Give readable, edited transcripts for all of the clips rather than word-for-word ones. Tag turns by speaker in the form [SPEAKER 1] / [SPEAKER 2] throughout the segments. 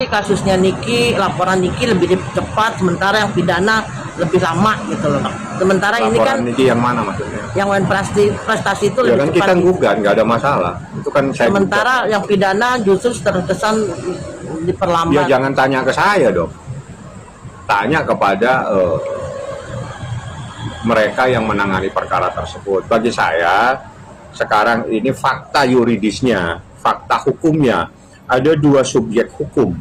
[SPEAKER 1] sih kasusnya Niki, laporan Niki lebih cepat, sementara yang pidana lebih lama gitu loh. Sementara
[SPEAKER 2] Laporan
[SPEAKER 1] ini kan
[SPEAKER 2] Niki yang mana maksudnya?
[SPEAKER 1] yang prestasi itu
[SPEAKER 2] Ya
[SPEAKER 1] lebih
[SPEAKER 2] kan
[SPEAKER 1] cepat.
[SPEAKER 2] kita gugat, nggak ada masalah. Itu kan saya
[SPEAKER 1] Sementara
[SPEAKER 2] gugat.
[SPEAKER 1] yang pidana justru terkesan diperlambat.
[SPEAKER 2] Ya jangan tanya ke saya dong. Tanya kepada mereka yang menangani perkara tersebut. Bagi saya, sekarang ini fakta yuridisnya, fakta hukumnya, ada dua subjek hukum,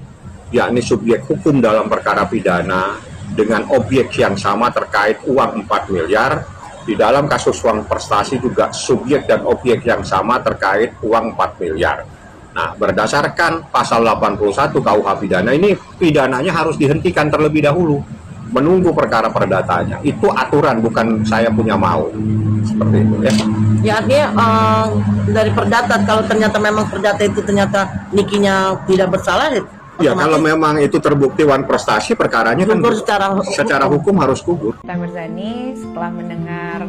[SPEAKER 2] yakni subjek hukum dalam perkara pidana dengan objek yang sama terkait uang 4 miliar. Di dalam kasus uang prestasi juga subjek dan objek yang sama terkait uang 4 miliar. Nah, berdasarkan pasal 81 KUH pidana ini, pidananya harus dihentikan terlebih dahulu, menunggu perkara perdatanya. Itu aturan, bukan saya punya mau. Seperti itu ya.
[SPEAKER 1] Ya artinya dari perdata, kalau ternyata memang perdata itu ternyata Nikinya tidak bersalah,
[SPEAKER 2] Ya kalau memang itu terbukti wan prestasi, perkaranya kan
[SPEAKER 1] gugur
[SPEAKER 2] secara hukum harus gugur.
[SPEAKER 3] Dr. Mirzani, setelah mendengar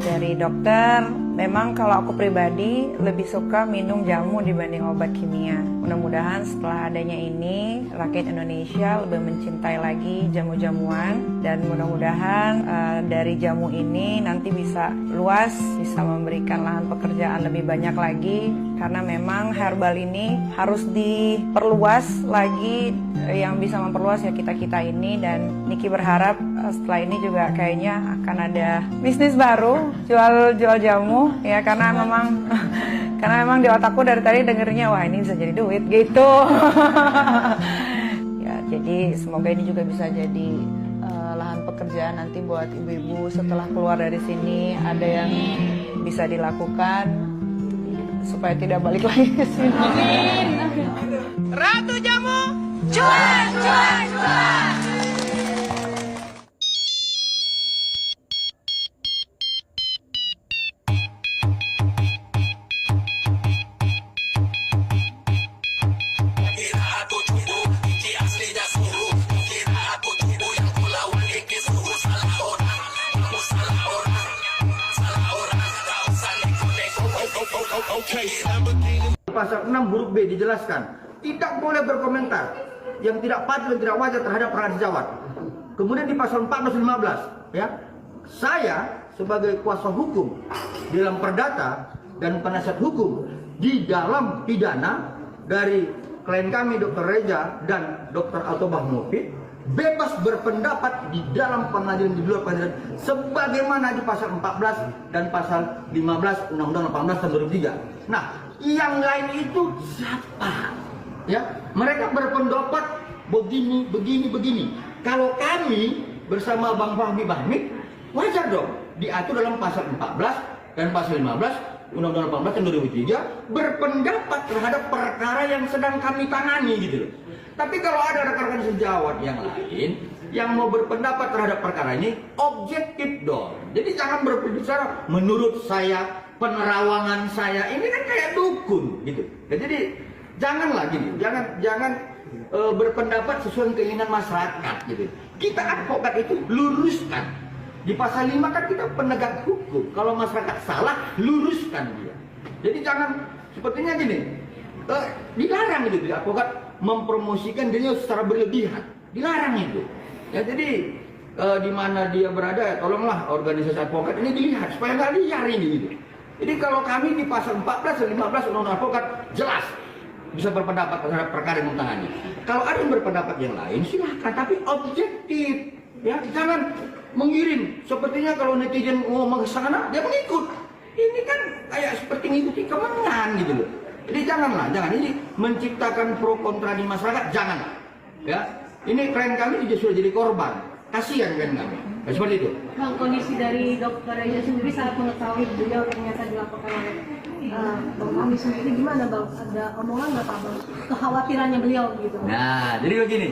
[SPEAKER 3] dari dokter, memang kalau aku pribadi lebih suka minum jamu dibanding obat kimia. Mudah-mudahan setelah adanya ini, rakyat Indonesia lebih mencintai lagi jamu-jamuan, dan mudah-mudahan dari jamu ini nanti bisa luas, bisa memberikan lahan pekerjaan lebih banyak lagi, karena memang herbal ini harus diperluas lagi. Yang bisa memperluas ya kita-kita ini, dan Niki berharap setelah ini juga kayaknya akan ada bisnis baru, jual jamu ya, karena memang di otakku dari tadi dengernya wah ini bisa jadi duit gitu. Ya, jadi semoga ini juga bisa jadi lahan pekerjaan nanti buat ibu-ibu setelah keluar dari sini, ada yang bisa dilakukan supaya tidak balik lagi ke sini. Amin.
[SPEAKER 4] Ratu Jamu, cuan, cuan, cuan.
[SPEAKER 5] Pasal 6 huruf B dijelaskan tidak boleh berkomentar yang tidak patut dan tidak wajar terhadap perkara dijawab. Kemudian di pasal 14 dan 15 ya, saya sebagai kuasa hukum di dalam perdata dan penasihat hukum di dalam pidana dari klien kami Dr. Reza dan Dr. Altobah Mufid bebas berpendapat di dalam pengadilan, di luar pengadilan, sebagaimana di pasal 14 dan pasal 15 Undang-Undang 18 tahun 2003. Nah, yang lain itu siapa? Ya, mereka berpendapat begini. Kalau kami bersama Bang Fahmi Bahmid, wajar dong diatur dalam pasal 14 dan pasal 15 Undang-Undang 18 tahun 2003 berpendapat terhadap perkara yang sedang kami tangani gitu loh. Tapi kalau ada rekan-rekan sejawat yang lain yang mau berpendapat terhadap perkara ini, objektif dong. Jadi jangan berbicara menurut saya, penerawangan saya, ini kan kayak dukun gitu. Jadi janganlah gini, jangan berpendapat sesuai keinginan masyarakat gitu. Kita advokat itu luruskan. Di pasal 5 kan kita penegak hukum. Kalau masyarakat salah, luruskan dia. Jadi jangan sepertinya gini, dilarang gitu advokat mempromosikan dirinya secara berlebihan, dilarang itu. Ya jadi di mana dia berada, ya, tolonglah organisasi advokat ini dilihat supaya nggak liar ini gitu. Jadi kalau kami di pasal 14 dan 15 Undang-Undang Advokat jelas bisa berpendapat terhadap perkara yang ditangani. Kalau ada yang berpendapat yang lain silahkan, tapi objektif, ya jangan mengirim. Sepertinya kalau netizen ngomong ke sana dia mengikut. Ini kan kayak seperti mengikuti kemenangan gitu loh. Jadi jangan ini menciptakan pro kontra di masyarakat, jangan. Ya, ini klien kami juga sudah jadi korban, kasihan klien kami. Ya, seperti itu.
[SPEAKER 6] Bang, kondisi dari Dokter Reza sendiri saat mengetahui beliau ternyata dilaporkan oleh Bang Fahmi sendiri gimana Bang? Ada omongan nggak Pak Bang? Kekhawatirannya beliau gitu.
[SPEAKER 5] Nah, jadi begini,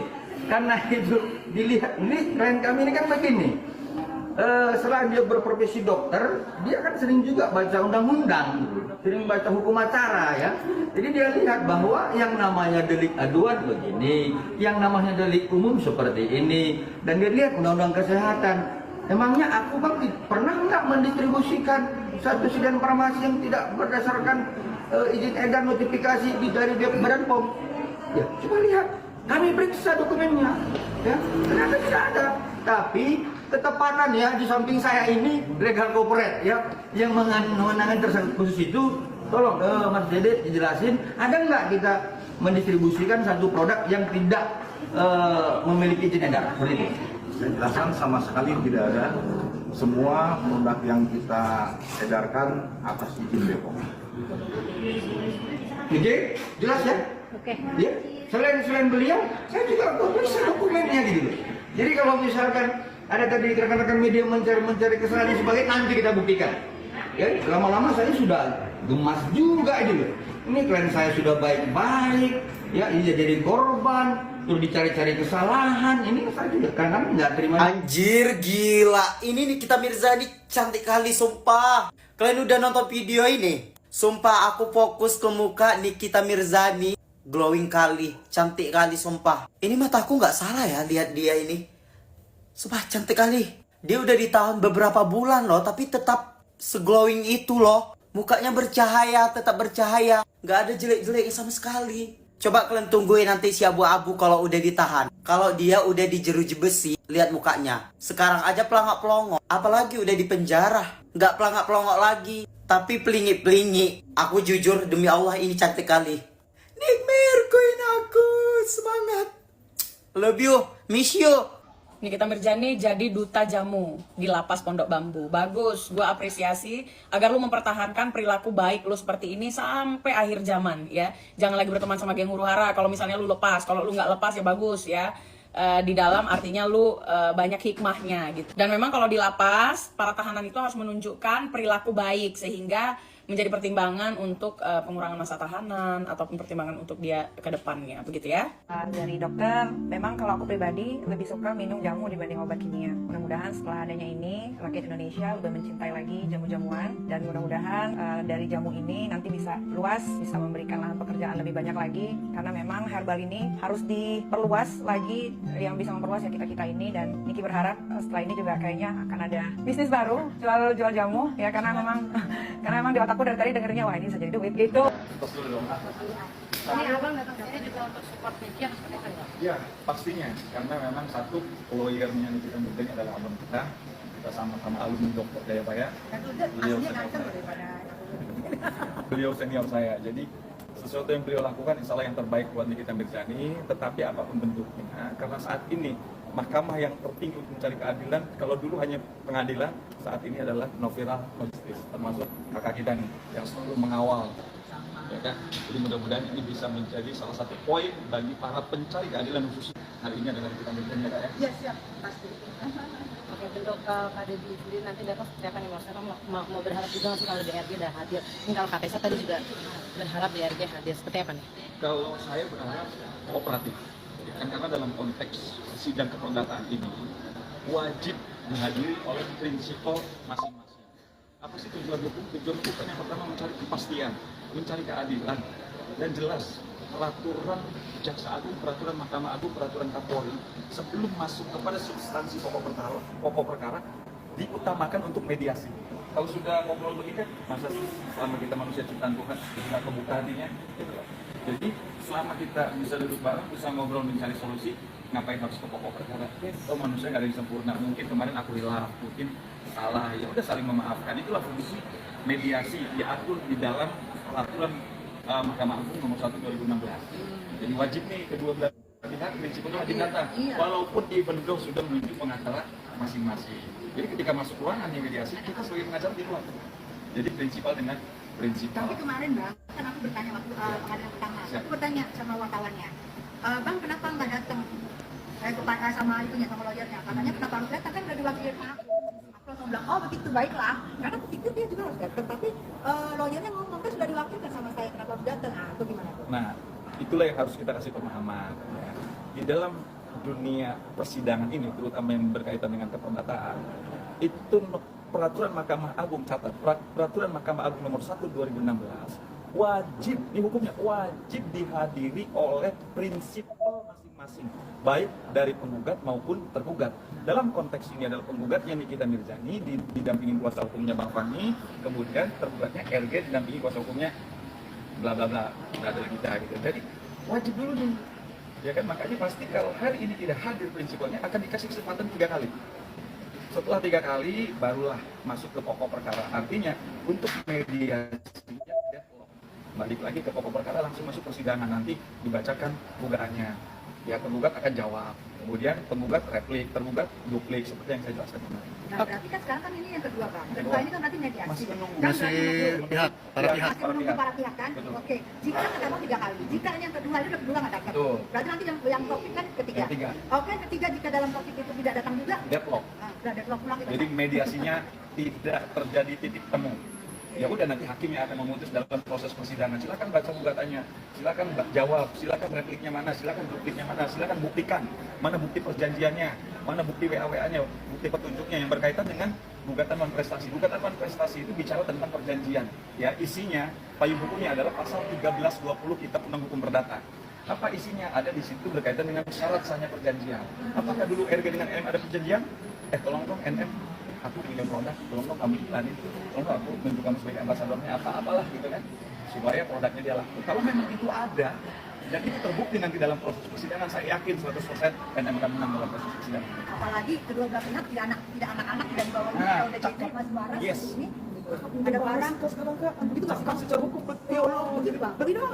[SPEAKER 5] karena itu dilihat, ini klien kami ini kan begini. Selain dia berprofesi dokter, dia kan sering juga baca undang-undang, sering baca hukum acara ya. Jadi dia lihat bahwa yang namanya delik aduan begini, yang namanya delik umum seperti ini, dan dia lihat undang-undang kesehatan. Emangnya aku Bang pernah nggak mendistribusikan satu sedan farmasi yang tidak berdasarkan izin edar notifikasi dari Badan POM? Ya, coba lihat diperiksa dokumennya, ya ternyata tidak ada. Tapi ketepatan ya di samping saya ini legal corporate ya yang menangani tersangka khusus itu, tolong Mas Dede dijelasin ada nggak kita mendistribusikan satu produk yang tidak memiliki izin edar seperti itu?
[SPEAKER 7] Saya jelaskan sama sekali tidak ada. Semua produk yang kita edarkan atas izin BPOM.
[SPEAKER 5] Oke, jelas ya?
[SPEAKER 6] Oke.
[SPEAKER 5] Ya, selain beliau, saya juga periksa dokumennya gitu. Jadi kalau misalkan ada tadi rekan-rekan media mencari kesalahan dan sebagainya, nanti kita buktikan. Ya, lama-lama saya sudah gemas juga gitu. Ini klien saya sudah baik-baik, ya ini jadi korban, terus dicari-cari kesalahan. Ini saya juga karena nggak terima.
[SPEAKER 8] Anjir gila, ini Nikita Mirzani cantik kali sumpah. Kalian udah nonton video ini? Sumpah aku fokus ke muka Nikita Mirzani, glowing kali, cantik kali sumpah. Ini mataku nggak salah ya lihat dia ini. Sumpah cantik kali. Dia udah ditahan beberapa bulan loh, tapi tetap seglowing itu loh. Mukanya bercahaya, tetap bercahaya. Nggak ada jelek-jeleknya sama sekali. Coba kalian tungguin nanti si abu-abu kalau udah ditahan. Kalau dia udah dijeruji besi, lihat mukanya. Sekarang aja pelangak-pelongok, apalagi udah di penjara. Nggak pelangak-pelongok lagi, tapi pelingik-pelingik. Aku jujur, demi Allah ini cantik kali. Nikmir, koin aku, semangat. Love you, miss you.
[SPEAKER 9] Nikita Mirzani jadi duta jamu di Lapas Pondok Bambu. Bagus, gue apresiasi agar lu mempertahankan perilaku baik lu seperti ini sampai akhir zaman ya. Jangan lagi berteman sama geng huru-hara. Kalau misalnya lu lepas, kalau lu nggak lepas ya bagus ya. Di dalam artinya lu banyak hikmahnya gitu. Dan memang kalau di lapas, para tahanan itu harus menunjukkan perilaku baik sehingga menjadi pertimbangan untuk pengurangan masa tahanan ataupun pertimbangan untuk dia ke depannya, begitu ya.
[SPEAKER 3] Dari dokter, memang kalau aku pribadi lebih suka minum jamu dibanding obat kimia. Mudah-mudahan setelah adanya ini, rakyat Indonesia udah mencintai lagi jamu-jamuan, dan mudah-mudahan dari jamu ini nanti bisa luas, bisa memberikan lahan pekerjaan lebih banyak lagi, karena memang herbal ini harus diperluas lagi. Yang bisa memperluas ya kita-kita ini, dan Niki berharap setelah ini juga kayaknya akan ada bisnis baru, jual jamu ya, karena memang di otakku dari tadi dengernya wah ini bisa jadi duit gitu.
[SPEAKER 6] Ini abang datang ke sini juga untuk support Niki seperti itu ya?
[SPEAKER 7] Ya, pastinya. Karena memang satu, lawyernya Nikita Mirzani adalah abang kita. Kita sama-sama alumni Dokter Jayabaya. Beliau senior saya. Jadi sesuatu yang beliau lakukan insya Allah yang terbaik buat Nikita Mirzani, tetapi apapun bentuknya, karena saat ini mahkamah yang tertinggi untuk mencari keadilan, kalau dulu hanya pengadilan, saat ini adalah noviral justice, termasuk kakak kita nih yang selalu mengawal, ya kan? Jadi mudah-mudahan ini bisa menjadi salah satu poin bagi para pencari keadilan khusus hari ini adalah Nikita Mirzani ya kak ya?
[SPEAKER 6] Ya siap, pasti. Oke, bentuk Kak Dedi sendiri nanti dapat seperti apa nih Mas? Karena mau berharap juga nggak sih kalau DRG udah hadir? Ini kalau KPK tadi juga berharap DRG hadir, seperti apa nih?
[SPEAKER 7] Kalau saya berharap kooperatif, kan karena dalam konteks sidang keperdataan ini wajib dihadiri oleh prinsipal masing-masing. Apa sih tujuan hukum? Tujuan hukum kan yang pertama mencari kepastian, mencari keadilan, dan jelas peraturan Jaksa Agung, peraturan Mahkamah Agung, peraturan Kapolri sebelum masuk kepada substansi pokok perkara diutamakan untuk mediasi. Kalau sudah ngobrol begini kan, masa selama kita manusia ciptaan Tuhan kita kebuka hatinya, gitu loh. Jadi selama kita bisa duduk bareng, bisa ngobrol mencari solusi, ngapain harus ke pokok perkara? Oh manusia nggak ada yang sempurna, mungkin kemarin aku hilaf, mungkin salah, ya udah saling memaafkan. Itulah fungsi mediasi diatur di dalam peraturan Mahkamah Agung nomor 1 2016. Jadi wajib nih kedua belah pihak prinsipnya wajib datang, walaupun even though sudah menunjuk pengacara masing-masing. Jadi ketika masuk ruangan yang mediasi, kita sebagai pengacara di luar. Jadi prinsipal dengan prinsipal.
[SPEAKER 10] Tapi kemarin Bang, kan aku bertanya waktu pengadilan pertama, aku bertanya sama wartawannya, Bang kenapa nggak datang? Saya sama itunya, sama lawyernya, katanya kenapa harus datang, kan udah diwakilin aku. Aku langsung bilang, oh begitu, baiklah. Karena aku pikir dia juga harus datang, tapi lawyernya ngomong kan sudah diwakilkan sama saya, kenapa harus datang? Nah, itu gimana?
[SPEAKER 7] Nah, itulah yang harus kita kasih pemahaman. Ya. Di dalam dunia persidangan ini, terutama yang berkaitan dengan keperdataan, itu peraturan Mahkamah Agung, catat, peraturan Mahkamah Agung nomor 1 2016 wajib, ini hukumnya wajib dihadiri oleh prinsipal masing-masing, baik dari penggugat maupun tergugat. Dalam konteks ini adalah penggugatnya Nikita Mirzani didampingi kuasa hukumnya Bang Fahmi, kemudian tergugatnya RG didampingi kuasa hukumnya bla bla bla, brother kita gitu. Jadi wajib dulu nih Ya kan, makanya pasti kalau hari ini tidak hadir prinsipalnya akan dikasih kesempatan 3 kali. Setelah 3 kali barulah masuk ke pokok perkara. Artinya untuk mediasinya deadlock. Balik lagi ke pokok perkara, langsung masuk persidangan, nanti dibacakan gugaannya. Ya, penggugat akan jawab. Kemudian penggugat replik, tergugat duplik, seperti yang saya jelaskan kemarin.
[SPEAKER 10] Nah, berarti kan sekarang kan ini yang kedua, Bang. Kedua ini kan berarti mediasi.
[SPEAKER 7] Masih menunggu.
[SPEAKER 10] Kan
[SPEAKER 7] Masih
[SPEAKER 10] berarti
[SPEAKER 7] pihak, para pihak.
[SPEAKER 10] masih menunggu para pihak kan?
[SPEAKER 7] Betul.
[SPEAKER 10] Oke. Jika ketemu 3 kali, jika ini yang kedua itu udah kedua nggak datang.
[SPEAKER 7] Betul.
[SPEAKER 10] Berarti nanti yang topik kan ketiga.
[SPEAKER 7] Yang ketiga.
[SPEAKER 10] Oke, ketiga jika dalam topik itu tidak datang juga,
[SPEAKER 7] Deadlock.
[SPEAKER 10] nah, udah deadlock pulang kita.
[SPEAKER 7] Jadi mediasinya tidak terjadi titik temu. Ya udah, nanti hakim yang akan memutus dalam proses persidangan. Silakan baca gugatannya, silakan jawab, silakan repliknya mana, silakan dupliknya mana, silakan buktikan mana bukti perjanjiannya, mana bukti WA-nya, bukti petunjuknya yang berkaitan dengan gugatan non-prestasi. Gugatan non-prestasi itu bicara tentang perjanjian. Ya, isinya payung hukumnya adalah pasal 1320 Kitab Undang Hukum Perdata. Apa isinya? Ada di situ berkaitan dengan syarat sahnya perjanjian. Apakah dulu RG dengan NM ada perjanjian? Tolong dong NM, aku ingin produk, tolong dong kamu iklanin, tolong dong aku menunjuk kamu sebagai ambasadornya apalah gitu kan, supaya produknya dia laku. Kalau memang itu ada, dan itu terbukti nanti dalam proses persidangan, saya yakin 100% NM akan menang dalam proses persidangan.
[SPEAKER 10] Apalagi kedua belah pihak tidak anak-anak tidak dibawa
[SPEAKER 7] Nah,
[SPEAKER 10] kalau udah
[SPEAKER 7] cakep.
[SPEAKER 10] jadi Mas Barang
[SPEAKER 7] Yes.
[SPEAKER 10] ini ada barang
[SPEAKER 7] Itu cakap secara hukum, betul.
[SPEAKER 10] begitu Pak. Begitu Pak.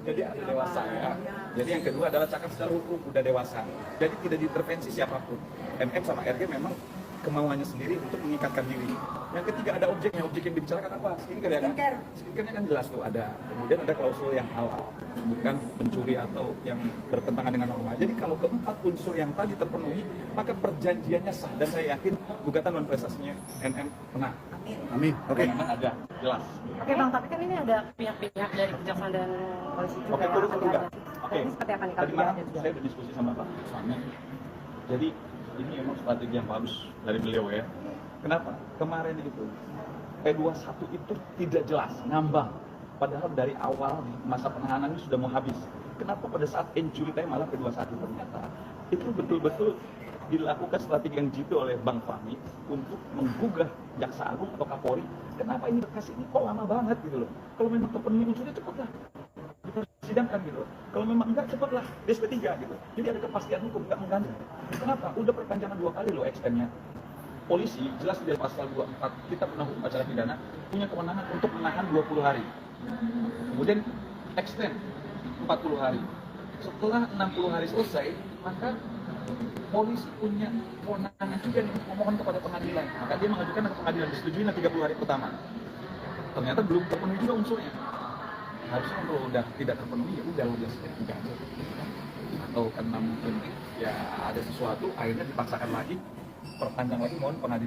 [SPEAKER 7] Jadi ada dewasa ya. Jadi yang kedua adalah cakap secara hukum, udah dewasa. Jadi tidak diintervensi siapapun. MM sama RG memang kemauannya sendiri untuk mengikatkan diri. Yang ketiga ada objeknya, objek yang dibicarakan apa? Skincare ya kan? Skincare-nya kan jelas tuh ada. Kemudian ada klausul yang halal, bukan mencuri atau yang bertentangan dengan norma. Jadi kalau keempat unsur yang tadi terpenuhi, maka perjanjiannya sah, dan saya yakin gugatan non prestasinya NM menang.
[SPEAKER 10] Amin.
[SPEAKER 7] Oke. Memang ada, jelas.
[SPEAKER 6] Oke Bang, tapi kan ini ada pihak-pihak dari kejaksaan dan polisi juga.
[SPEAKER 7] Oke, turut
[SPEAKER 6] akan
[SPEAKER 7] juga.
[SPEAKER 6] dihadir.
[SPEAKER 7] Oke.
[SPEAKER 6] Ini seperti apa nih kalau
[SPEAKER 7] Tadi
[SPEAKER 6] tidak
[SPEAKER 7] malam
[SPEAKER 6] hadir juga?
[SPEAKER 7] saya berdiskusi sama Pak Suami. Jadi ini memang strategi yang bagus dari beliau ya. Kenapa? Kemarin itu P21 itu tidak jelas, ngambang. Padahal dari awal masa penahanan ini sudah mau habis. Kenapa pada saat injury time malah P21? Ternyata itu betul-betul dilakukan strategi yang jitu oleh Bang Fahmi untuk menggugah Jaksa Agung atau Kapolri. Kenapa ini berkas ini kok lama banget gitu loh? Kalau memang terpenuhi unsurnya cepatlah dipersidangkan gitu loh. Kalau memang enggak, cepatlah DSP 3 gitu. Jadi ada kepastian hukum, enggak mengganjal. Kenapa? Udah perpanjangan 2 kali loh extendnya. Polisi jelas di pasal 24 Kitab Undang Hukum Acara Pidana punya kewenangan untuk menahan 20 hari. Kemudian extend 40 hari. Setelah 60 hari selesai, maka polisi punya kewenangan juga nih untuk memohon kepada pengadilan. Maka dia mengajukan ke pengadilan, disetujui 30 hari pertama. Ternyata belum terpenuhi juga unsurnya. Harusnya kalau udah tidak terpenuhi ya udah DSP 3 aja. Atau karena mungkin ya ada sesuatu akhirnya dipaksakan lagi, perpanjang lagi mohon pengadilan